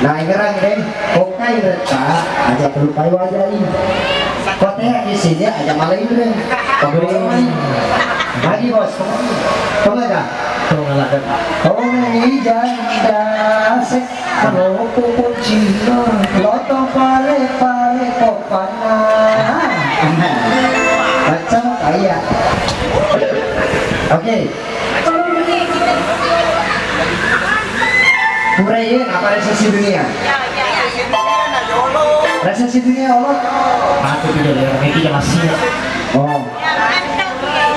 Nah ngerang deh, kokai reta aja terlupai wajah ini. Kotanya di sini aja malah itu deh. Pagawai. Lagi bos, kau nggak? Kau ngelak kan? Kau ini janda sek, kalau pupuk Cina, loto pare pare kopana. Macam kaya. Oke. Purayin apa resesi dunia? Resesi dunia Allah. Aku tidak ada yang ini masih. Oh.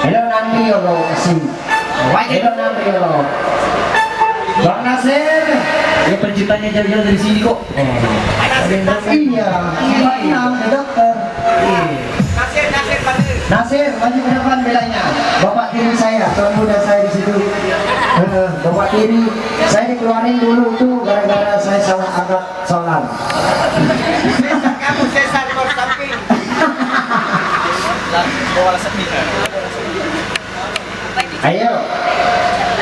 Hello nanti Allah kasih. Hello nanti Allah. Bang Nasir. Ya penciptanya jauh-jauh dari sini kok. Iya. Iya. Dokter. Nasir, maju ke depan belanya. Bapak tiri saya, tuan muda saya di situ. Bapak tiri, saya dikeluarin dulu tuh gara-gara saya salah angkat sholat. Kamu sesar kor samping. Ayo,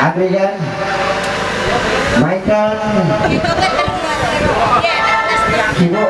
Adrian, Michael, Kibo.